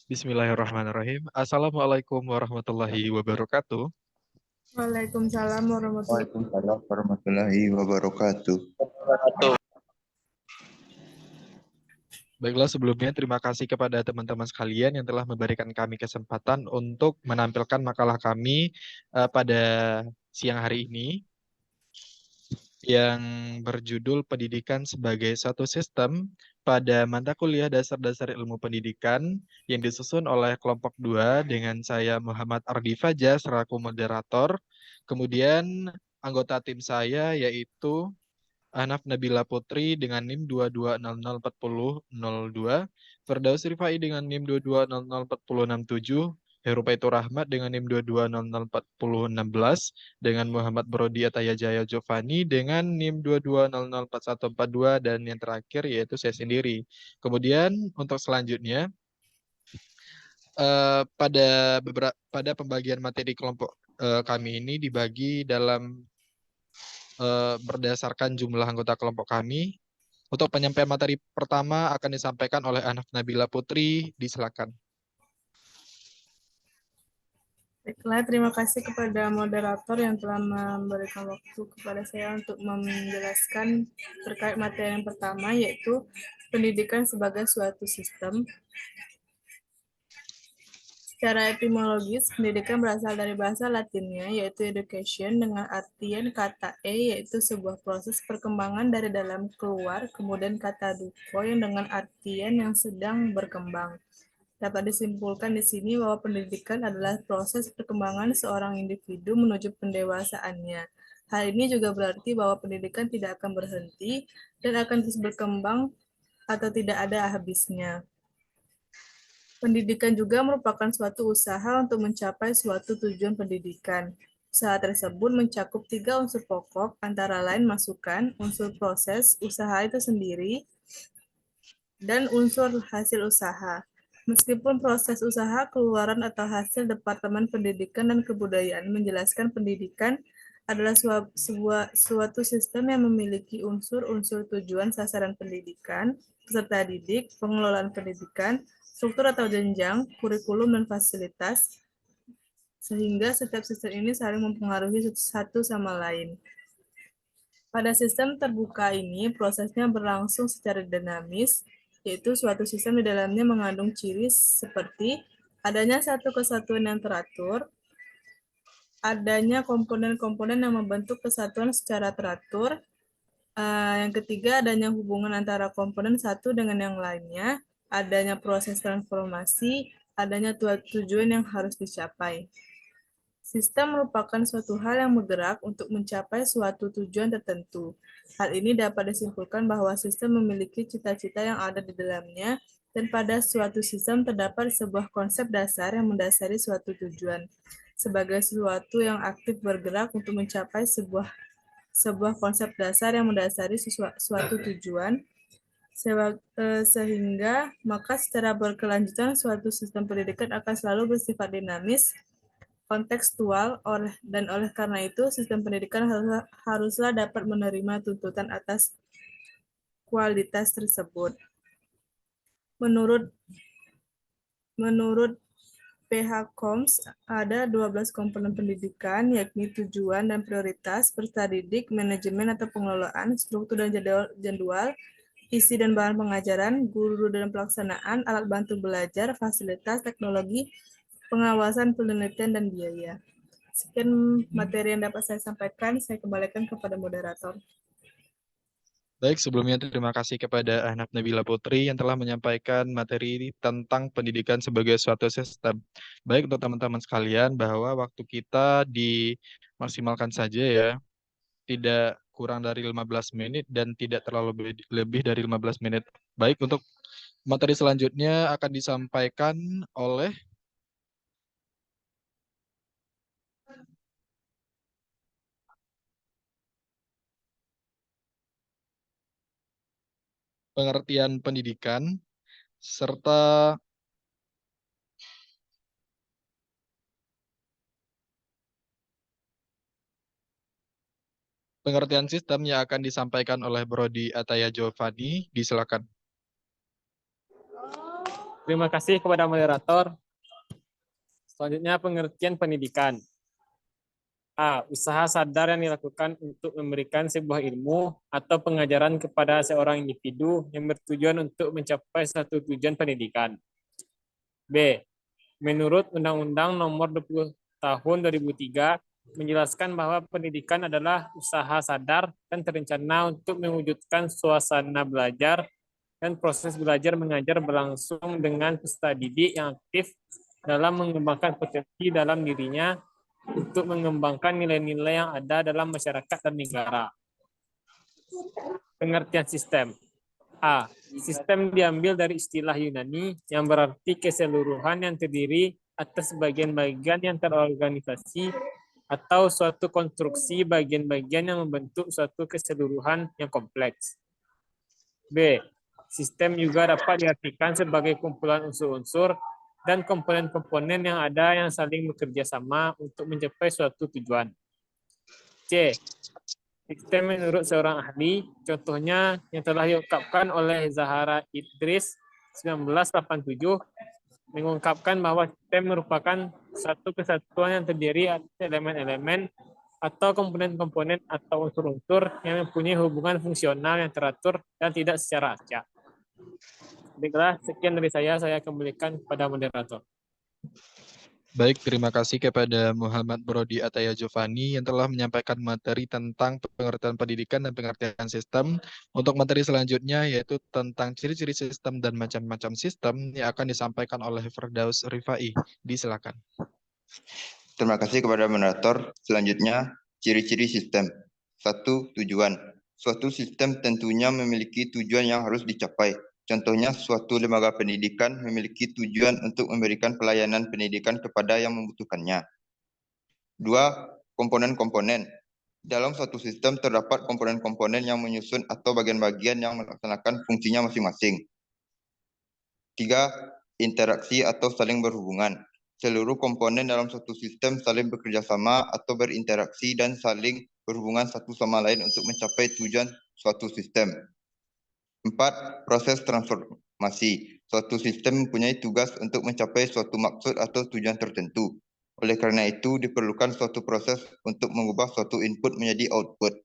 Bismillahirrahmanirrahim. Assalamualaikum warahmatullahi wabarakatuh. Waalaikumsalam warahmatullahi Waalaikumsalam warahmatullahi wabarakatuh. Baiklah, sebelumnya terima kasih kepada teman-teman sekalian yang telah memberikan kami kesempatan untuk menampilkan makalah kami pada siang hari ini yang berjudul Pendidikan sebagai Suatu Sistem pada mata kuliah Dasar-Dasar Ilmu Pendidikan yang disusun oleh kelompok 2 dengan saya Muhammad Ardi Fajar selaku moderator. Kemudian anggota tim saya yaitu Ahnaf Nabila Putri dengan NIM 22004002, Firdaus Rifai dengan NIM 22004067, Herupaitur Rahmat dengan NIM 22004016, dengan Muhammad Brodi Ataya Jaya Jovani dengan NIM 22004142, dan yang terakhir yaitu saya sendiri. Kemudian untuk selanjutnya pada pembagian materi kelompok kami ini dibagi dalam berdasarkan jumlah anggota kelompok kami. Untuk penyampaian materi pertama akan disampaikan oleh Ahnaf Nabila Putri. Disilakan. Baiklah, terima kasih kepada moderator yang telah memberikan waktu kepada saya untuk menjelaskan terkait materi yang pertama, yaitu pendidikan sebagai suatu sistem. Secara etimologis, pendidikan berasal dari bahasa Latinnya, yaitu education, dengan artian kata yaitu sebuah proses perkembangan dari dalam keluar, kemudian kata duko, yang dengan artian yang sedang berkembang. Dapat disimpulkan di sini bahwa pendidikan adalah proses perkembangan seorang individu menuju pendewasaannya. Hal ini juga berarti bahwa pendidikan tidak akan berhenti dan akan terus berkembang atau tidak ada habisnya. Pendidikan juga merupakan suatu usaha untuk mencapai suatu tujuan pendidikan. Usaha tersebut mencakup 3 unsur pokok, antara lain masukan, unsur proses, usaha itu sendiri, dan unsur hasil usaha. Meskipun proses usaha, keluaran atau hasil Departemen Pendidikan dan Kebudayaan menjelaskan pendidikan adalah suatu sistem yang memiliki unsur-unsur tujuan sasaran pendidikan, peserta didik, pengelolaan pendidikan, struktur atau jenjang, kurikulum, dan fasilitas, sehingga setiap sistem ini saling mempengaruhi satu sama lain. Pada sistem terbuka ini, prosesnya berlangsung secara dinamis, yaitu suatu sistem di dalamnya mengandung ciri seperti adanya satu kesatuan yang teratur, adanya komponen-komponen yang membentuk kesatuan secara teratur, yang ketiga adanya hubungan antara komponen satu dengan yang lainnya, adanya proses transformasi, adanya tujuan yang harus dicapai. Sistem merupakan suatu hal yang bergerak untuk mencapai suatu tujuan tertentu. Hal ini dapat disimpulkan bahwa sistem memiliki cita-cita yang ada di dalamnya, dan pada suatu sistem terdapat sebuah konsep dasar yang mendasari suatu tujuan. Sebagai sesuatu yang aktif bergerak untuk mencapai sebuah konsep dasar yang mendasari suatu tujuan, sehingga maka secara berkelanjutan suatu sistem pendidikan akan selalu bersifat dinamis, kontekstual, dan oleh karena itu sistem pendidikan haruslah dapat menerima tuntutan atas kualitas tersebut. Menurut PHKOMS, ada 12 komponen pendidikan, yakni tujuan dan prioritas, peserta didik, manajemen atau pengelolaan, struktur dan jadwal, isi dan bahan pengajaran, guru dan pelaksanaan, alat bantu belajar, fasilitas, teknologi, pengawasan, penelitian, dan biaya. Sekian materi yang dapat saya sampaikan, saya kembalikan kepada moderator. Baik, sebelumnya terima kasih kepada Ahnaf Nabila Putri yang telah menyampaikan materi tentang pendidikan sebagai suatu sistem. Baik, untuk teman-teman sekalian, bahwa waktu kita dimaksimalkan saja ya, tidak kurang dari 15 menit dan tidak terlalu lebih dari 15 menit. Baik, untuk materi selanjutnya akan disampaikan oleh pengertian pendidikan serta pengertian sistem yang akan disampaikan oleh Brodi Ataya Jovani. Disilakan. Terima kasih kepada moderator. Selanjutnya pengertian pendidikan. A. Usaha sadar yang dilakukan untuk memberikan sebuah ilmu atau pengajaran kepada seorang individu yang bertujuan untuk mencapai satu tujuan pendidikan. B. Menurut Undang-Undang Nomor 20 Tahun 2003 menjelaskan bahwa pendidikan adalah usaha sadar dan terencana untuk mewujudkan suasana belajar dan proses belajar mengajar berlangsung dengan peserta didik yang aktif dalam mengembangkan potensi dalam dirinya untuk mengembangkan nilai-nilai yang ada dalam masyarakat dan negara. Pengertian sistem. A. Sistem diambil dari istilah Yunani yang berarti keseluruhan yang terdiri atas bagian-bagian yang terorganisasi atau suatu konstruksi bagian-bagian yang membentuk suatu keseluruhan yang kompleks. B. Sistem juga dapat diartikan sebagai kumpulan unsur-unsur dan komponen-komponen yang ada yang saling bekerja sama untuk mencapai suatu tujuan. C. Sistem menurut seorang ahli, contohnya yang telah diungkapkan oleh Zahara Idris 1987, mengungkapkan bahwa sistem merupakan satu kesatuan yang terdiri atas elemen-elemen atau komponen-komponen atau unsur-unsur yang mempunyai hubungan fungsional yang teratur dan tidak secara acak. Baiklah, sekian dari saya kembalikan kepada moderator. Baik, terima kasih kepada Muhammad Brodi Ataya Jovani yang telah menyampaikan materi tentang pengertian pendidikan dan pengertian sistem. Untuk materi selanjutnya yaitu tentang ciri-ciri sistem dan macam-macam sistem yang akan disampaikan oleh Firdaus Rifai. Disilakan. Terima kasih kepada moderator. Selanjutnya, ciri-ciri sistem. 1. Tujuan. Suatu sistem tentunya memiliki tujuan yang harus dicapai. Contohnya, suatu lembaga pendidikan memiliki tujuan untuk memberikan pelayanan pendidikan kepada yang membutuhkannya. 2. Komponen-komponen. Dalam suatu sistem terdapat komponen-komponen yang menyusun atau bagian-bagian yang melaksanakan fungsinya masing-masing. 3. Interaksi atau saling berhubungan. Seluruh komponen dalam suatu sistem saling bekerja sama atau berinteraksi dan saling berhubungan satu sama lain untuk mencapai tujuan suatu sistem. 4. Proses transformasi. Suatu sistem mempunyai tugas untuk mencapai suatu maksud atau tujuan tertentu. Oleh karena itu, diperlukan suatu proses untuk mengubah suatu input menjadi output.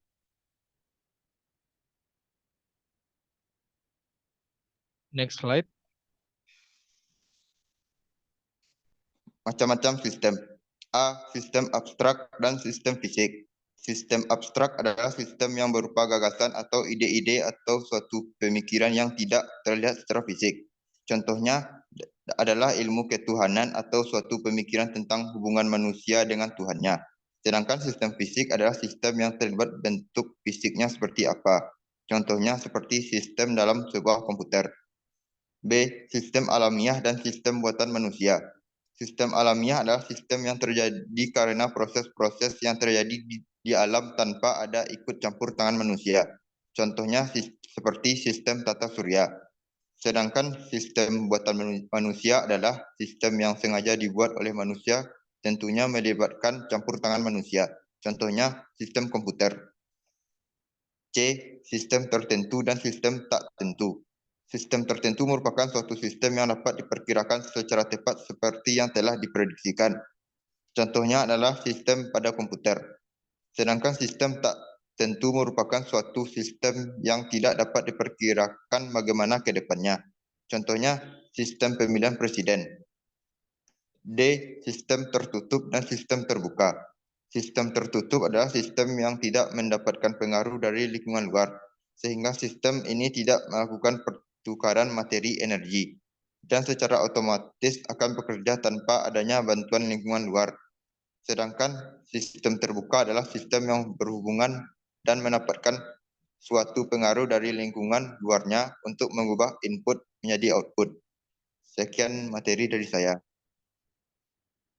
Next slide. Macam-macam sistem. A. Sistem abstrak dan sistem fisik. Sistem abstrak adalah sistem yang berupa gagasan atau ide-ide atau suatu pemikiran yang tidak terlihat secara fisik. Contohnya adalah ilmu ketuhanan atau suatu pemikiran tentang hubungan manusia dengan Tuhannya. Sedangkan sistem fisik adalah sistem yang terlibat bentuk fisiknya seperti apa. Contohnya seperti sistem dalam sebuah komputer. B. Sistem alamiah dan sistem buatan manusia. Sistem alamiah adalah sistem yang terjadi karena proses-proses yang terjadi di alam tanpa ada ikut campur tangan manusia. Contohnya seperti sistem tata surya. Sedangkan sistem buatan manusia adalah sistem yang sengaja dibuat oleh manusia, tentunya melibatkan campur tangan manusia. Contohnya sistem komputer. C. Sistem tertentu dan sistem tak tentu. Sistem tertentu merupakan suatu sistem yang dapat diperkirakan secara tepat seperti yang telah diprediksikan. Contohnya adalah sistem pada komputer. Sedangkan sistem tak tentu merupakan suatu sistem yang tidak dapat diperkirakan bagaimana ke depannya. Contohnya sistem pemilihan presiden. D. Sistem tertutup dan sistem terbuka. Sistem tertutup adalah sistem yang tidak mendapatkan pengaruh dari lingkungan luar, sehingga sistem ini tidak melakukan pertukaran materi energi dan secara otomatis akan bekerja tanpa adanya bantuan lingkungan luar. Sedangkan sistem terbuka adalah sistem yang berhubungan dan mendapatkan suatu pengaruh dari lingkungan luarnya untuk mengubah input menjadi output. Sekian materi dari saya.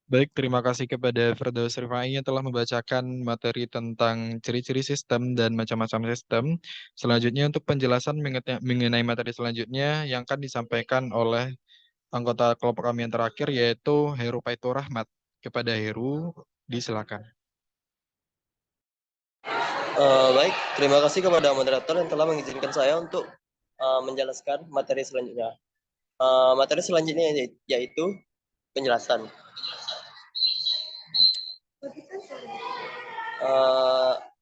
Baik, terima kasih kepada Firdaus Rifai yang telah membacakan materi tentang ciri-ciri sistem dan macam-macam sistem. Selanjutnya untuk penjelasan mengenai materi selanjutnya yang akan disampaikan oleh anggota kelompok kami yang terakhir yaitu Heru Paitu Rahmat. Kepada Heru, disilakan. Baik, terima kasih kepada moderator yang telah mengizinkan saya untuk menjelaskan materi selanjutnya. Materi selanjutnya yaitu penjelasan.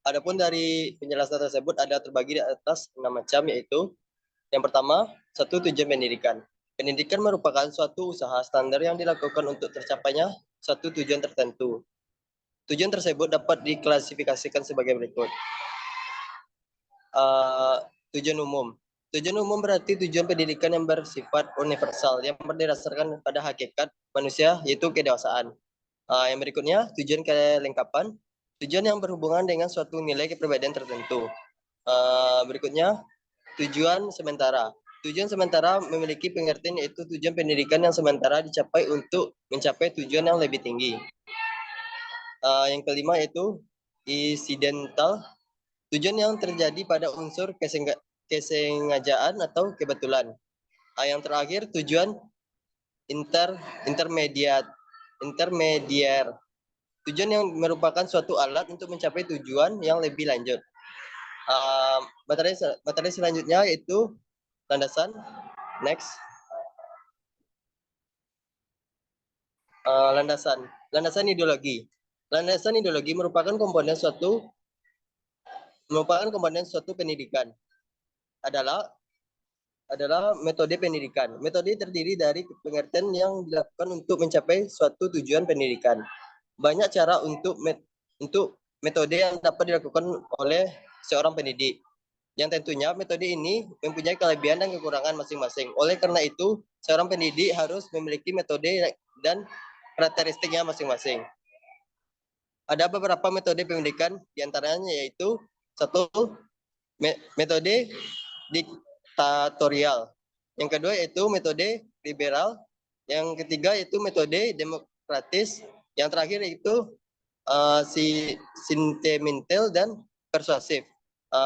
Adapun dari penjelasan tersebut ada terbagi di atas 6 macam, yaitu yang pertama, satu, tujuan pendidikan. Pendidikan merupakan suatu usaha standar yang dilakukan untuk tercapainya suatu tujuan tertentu. Tujuan tersebut dapat diklasifikasikan sebagai berikut. Tujuan umum. Tujuan umum berarti tujuan pendidikan yang bersifat universal, yang berdasarkan pada hakikat manusia, yaitu kedewasaan. Yang berikutnya, tujuan kelengkapan. Tujuan yang berhubungan dengan suatu nilai kepribadian tertentu. Berikutnya, tujuan sementara. Tujuan sementara memiliki pengertian yaitu tujuan pendidikan yang sementara dicapai untuk mencapai tujuan yang lebih tinggi. Yang kelima yaitu insidental. Tujuan yang terjadi pada unsur kesengajaan atau kebetulan. Yang terakhir tujuan intermediar. Tujuan yang merupakan suatu alat untuk mencapai tujuan yang lebih lanjut. Materi selanjutnya yaitu landasan. Next. Landasan ideologi. Landasan ideologi merupakan komponen suatu pendidikan. Adalah metode pendidikan. Metode terdiri dari pengertian yang dilakukan untuk mencapai suatu tujuan pendidikan. Banyak cara untuk metode yang dapat dilakukan oleh seorang pendidik. Yang tentunya metode ini mempunyai kelebihan dan kekurangan masing-masing. Oleh karena itu, seorang pendidik harus memiliki metode dan karakteristiknya masing-masing. Ada beberapa metode pendidikan, diantaranya yaitu satu, metode diktatorial. Yang kedua yaitu metode liberal. Yang ketiga yaitu metode demokratis. Yang terakhir yaitu sentimental dan persuasif.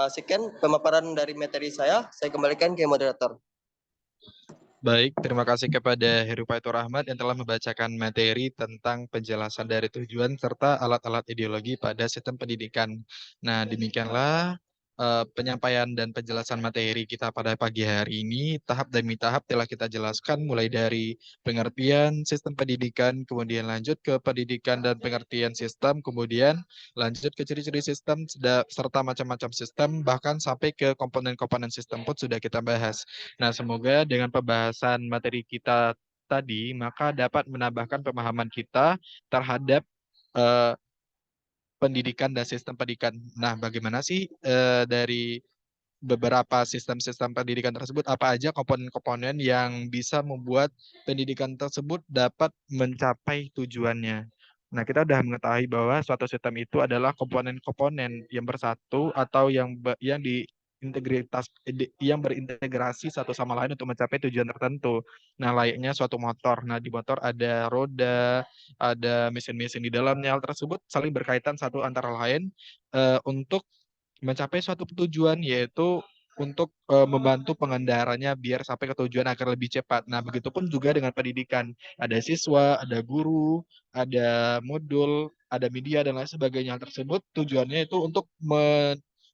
Sekian pemaparan dari materi saya kembalikan ke moderator. Baik, terima kasih kepada Heru Faithur Rahmat yang telah membacakan materi tentang penjelasan dari tujuan serta alat-alat ideologi pada sistem pendidikan. Nah, demikianlah penyampaian dan penjelasan materi kita pada pagi hari ini. Tahap demi tahap telah kita jelaskan, mulai dari pengertian sistem pendidikan, kemudian lanjut ke pendidikan dan pengertian sistem, kemudian lanjut ke ciri-ciri sistem, serta macam-macam sistem, bahkan sampai ke komponen-komponen sistem pun sudah kita bahas. Nah, semoga dengan pembahasan materi kita tadi, maka dapat menambahkan pemahaman kita terhadap pendidikan dan sistem pendidikan. Nah, bagaimana sih dari beberapa sistem-sistem pendidikan tersebut, apa aja komponen-komponen yang bisa membuat pendidikan tersebut dapat mencapai tujuannya. Nah, kita sudah mengetahui bahwa suatu sistem itu adalah komponen-komponen yang bersatu atau yang berintegrasi satu sama lain untuk mencapai tujuan tertentu. Nah, layaknya suatu motor. Nah, di motor ada roda, ada mesin-mesin di dalamnya. Hal tersebut saling berkaitan satu antara lain untuk mencapai suatu tujuan, yaitu untuk membantu pengendaranya biar sampai ke tujuan agar lebih cepat. Nah, begitupun juga dengan pendidikan. Ada siswa, ada guru, ada modul, ada media, dan lain sebagainya. Hal tersebut tujuannya itu untuk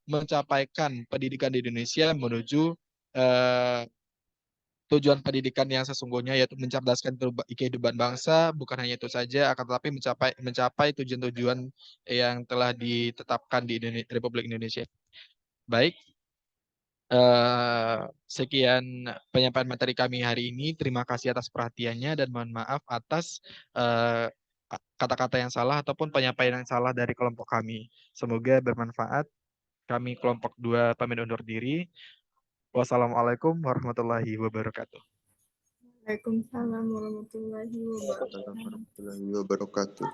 mencapaikan pendidikan di Indonesia menuju tujuan pendidikan yang sesungguhnya, yaitu mencerdaskan kehidupan bangsa. Bukan hanya itu saja, akan tetapi mencapai tujuan-tujuan yang telah ditetapkan di Republik Indonesia. Baik, sekian penyampaian materi kami hari ini. Terima kasih atas perhatiannya dan mohon maaf atas kata-kata yang salah ataupun penyampaian yang salah dari kelompok kami. Semoga bermanfaat. Kami kelompok 2 pamit undur diri. Wassalamualaikum warahmatullahi wabarakatuh. Waalaikumsalam warahmatullahi wabarakatuh. Warahmatullahi wabarakatuh.